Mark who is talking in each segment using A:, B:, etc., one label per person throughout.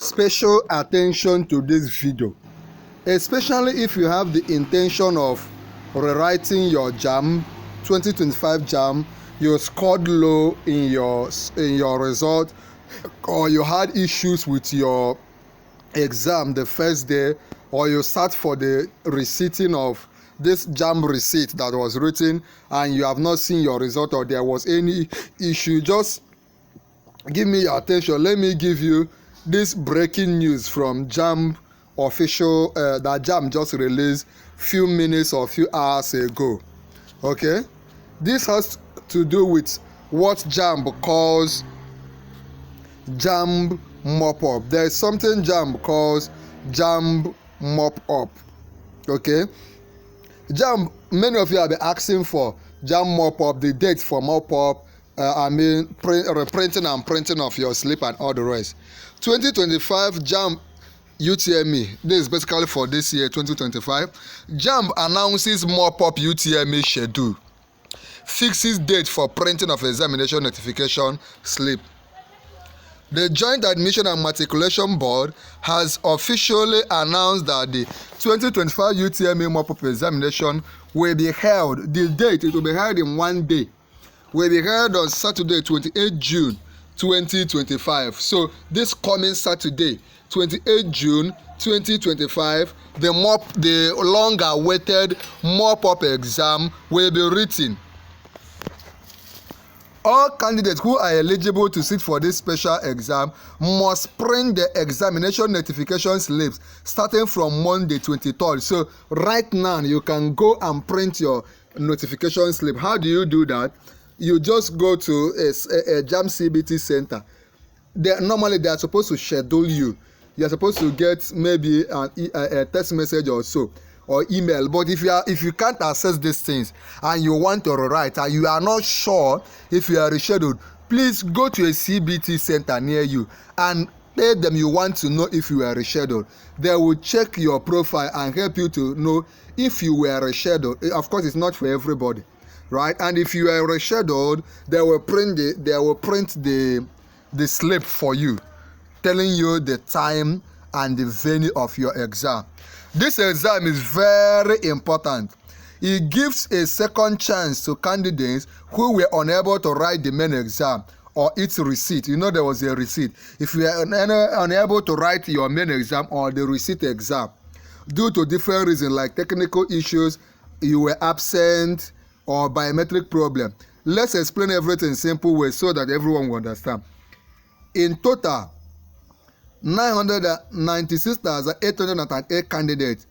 A: special attention to this video, especially if you have the intention of rewriting your JAMB 2025 JAMB. You scored low in your result, or you had issues with your exam the first day, or you sat for the receipting of this JAMB receipt that was written and you have not seen your result, or there was any issue. Just give me your attention. Let me give you this breaking news from JAMB official that JAMB just released few minutes or few hours ago. Okay, this has to do with what JAMB calls JAMB mop-up. There is something JAMB calls JAMB mop-up. Okay, JAMB, many of you have been asking for JAMB mop-up, the date for mop-up, reprinting and printing of your slip and all the rest. 2025 JAMB UTME, this is basically for this year 2025. JAMB announces mop-up UTME schedule, fixes date for printing of examination notification slip. The Joint Admission and Matriculation Board has officially announced that the 2025 UTME mop-up examination will be held. The date, it will be held in one day, will be held on Saturday, 28 June 2025. So this coming Saturday, 28 June 2025, the long-awaited mop-up exam will be written. All candidates who are eligible to sit for this special exam must print the examination notification slips starting from Monday 23rd. So right now you can go and print your notification slip. How do you do that? You just go to a JAMB CBT center. Normally they are supposed to schedule you. You are supposed to get maybe a text message or so, or email. But if you can't access these things and you want to write and you are not sure if you are rescheduled, please go to a CBT center near you and tell them you want to know if you are rescheduled. They will check your profile and help you to know if you were rescheduled. Of course, it's not for everybody, right? And if you are rescheduled, they will print the slip for you, telling you the time and the venue of your exam. This exam is very important. It gives a second chance to candidates who were unable to write the main exam or its receipt. You know there was a receipt. If you are unable to write your main exam or the receipt exam due to different reasons like technical issues, you were absent, or biometric problem, let's explain everything in simple ways so that everyone will understand. In total, 996,808 candidates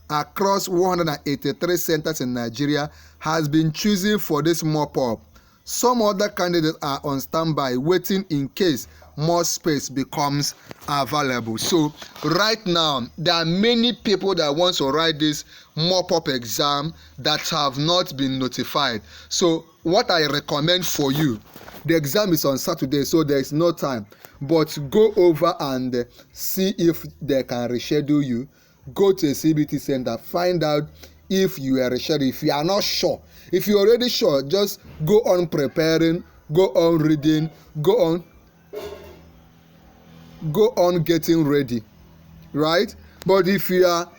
A: across 183 centers in Nigeria has been chosen for this mop-up. Some other candidates are on standby waiting in case more space becomes available. So right now there are many people that want to write this mop-up exam that have not been notified. So what I recommend for you, the exam is on Saturday, so there is no time, but go over and see if they can reschedule you. Go to a CBT center, find out if you are rescheduled. If you are not sure, if you're already sure, just go on preparing, go on reading, go on getting ready, right? But if you are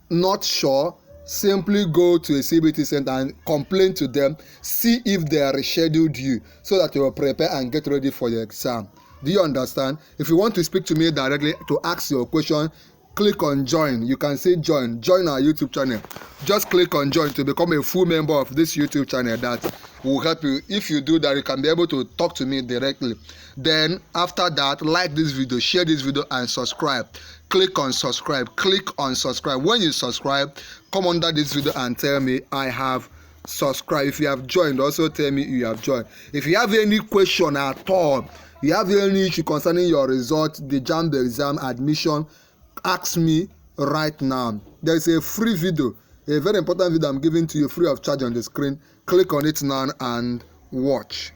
A: not sure, simply go to a CBT center and complain to them, see if they are rescheduled you, so that you will prepare and get ready for your exam. Do you understand? If you want to speak to me directly to ask your question, click on join. You can say join our YouTube channel. Just click on join to become a full member of this YouTube channel. That will help you. If you do that, you can be able to talk to me directly. Then after that, like this video, share this video, and subscribe. Click on subscribe. When you subscribe, come under this video and tell me I have subscribed. If you have joined, also tell me you have joined. If you have any question at all, you have any issue concerning your result, the JAMB exam admission, ask me right now. There is a free video, a very important video I'm giving to you free of charge on the screen. Click on it now and watch.